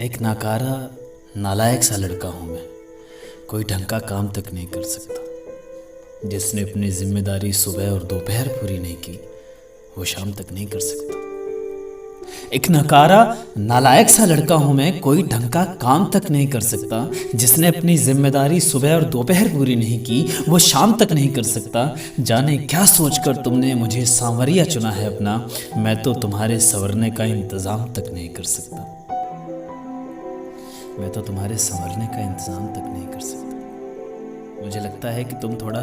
एक नाकारा नालायक सा लड़का हूँ मैं, कोई ढंग का काम तक नहीं कर सकता। जिसने अपनी जिम्मेदारी सुबह और दोपहर पूरी नहीं की वो शाम तक नहीं कर सकता। एक नकारा नालायक सा लड़का हूं मैं, कोई ढंग का काम तक नहीं कर सकता। जिसने अपनी जिम्मेदारी सुबह और दोपहर पूरी नहीं की वो शाम तक नहीं कर सकता। जाने क्या सोचकर तुमने मुझे सांवरिया चुना है अपना, मैं तो तुम्हारे संवरने का इंतजाम तक नहीं कर सकता। मैं तो तुम्हारे संवरने का इंतजाम तक नहीं कर सकता। मुझे लगता है कि तुम थोड़ा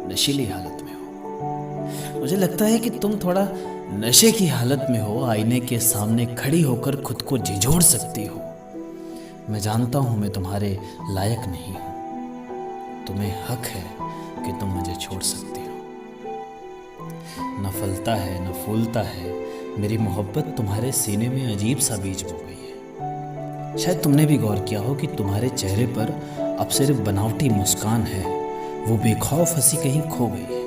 नशीली हालत में हो। मुझे लगता है कि तुम थोड़ा नशे की हालत में हो। आईने के सामने खड़ी होकर खुद को झिझोड़ सकती हो। मैं जानता हूं मैं तुम्हारे लायक नहीं हूं। तुम्हें हक है कि तुम मुझे छोड़ सकती हो। न फलता है न फूलता है, मेरी मोहब्बत तुम्हारे सीने में अजीब सा बीज बो गई है। शायद तुमने भी गौर किया हो कि तुम्हारे चेहरे पर अब सिर्फ बनावटी मुस्कान है, वो बेखौफ हंसी कहीं खो गई है।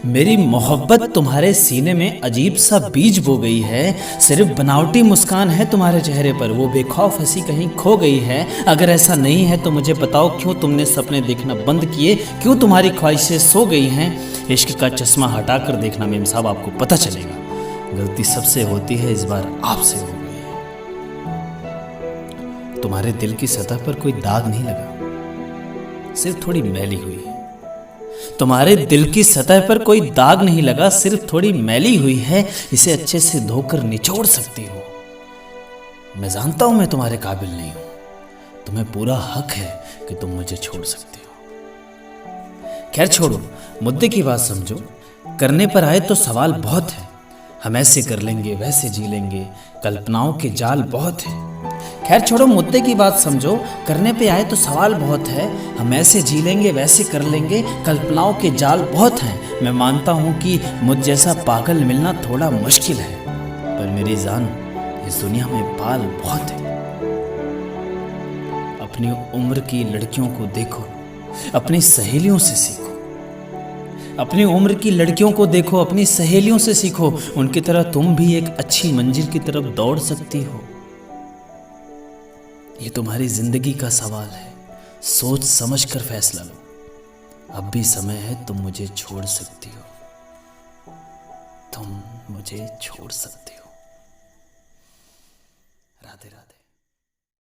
मेरी मोहब्बत तुम्हारे सीने में अजीब सा बीज बो गई है। सिर्फ बनावटी मुस्कान है तुम्हारे चेहरे पर, वो बेखौफ हंसी कहीं खो गई है। अगर ऐसा नहीं है तो मुझे बताओ, क्यों तुमने सपने देखना बंद किए, क्यों तुम्हारी ख्वाहिशें सो गई हैं। इश्क का चश्मा हटाकर देखना मेम साहब, आपको पता चलेगा गलती सबसे होती है, इस बार आपसे हो गई है। तुम्हारे दिल की सतह पर कोई दाग नहीं लगा, सिर्फ थोड़ी मैली हुई है। तुम्हारे दिल की सतह पर कोई दाग नहीं लगा, सिर्फ थोड़ी मैली हुई है। इसे अच्छे से धोकर निचोड़ सकती हो। मैं जानता हूं मैं तुम्हारे काबिल नहीं हूं। तुम्हें पूरा हक है कि तुम मुझे छोड़ सकती हो। खैर छोड़ो, मुद्दे की बात समझो। करने पर आए तो सवाल बहुत है। हम ऐसे कर लेंगे, वैसे जी लेंगे, कल्पनाओं के जाल बहुत है। खैर छोड़ो, मुद्दे की बात समझो। करने पे आए तो सवाल बहुत है। हम ऐसे जी लेंगे, वैसे कर लेंगे, कल्पनाओं के जाल बहुत हैं। मैं मानता हूँ कि मुझ जैसा पागल मिलना थोड़ा मुश्किल है, पर मेरी जान, इस दुनिया में बाल बहुत है। अपनी उम्र की लड़कियों को देखो, अपनी सहेलियों से सीखो। अपनी उम्र की लड़कियों को देखो, अपनी सहेलियों से सीखो। उनकी तरह तुम भी एक अच्छी मंजिल की तरफ दौड़ सकती हो। ये तुम्हारी जिंदगी का सवाल है, सोच समझ कर फैसला लो। अब भी समय है, तुम मुझे छोड़ सकती हो। तुम मुझे छोड़ सकती हो। राधे राधे।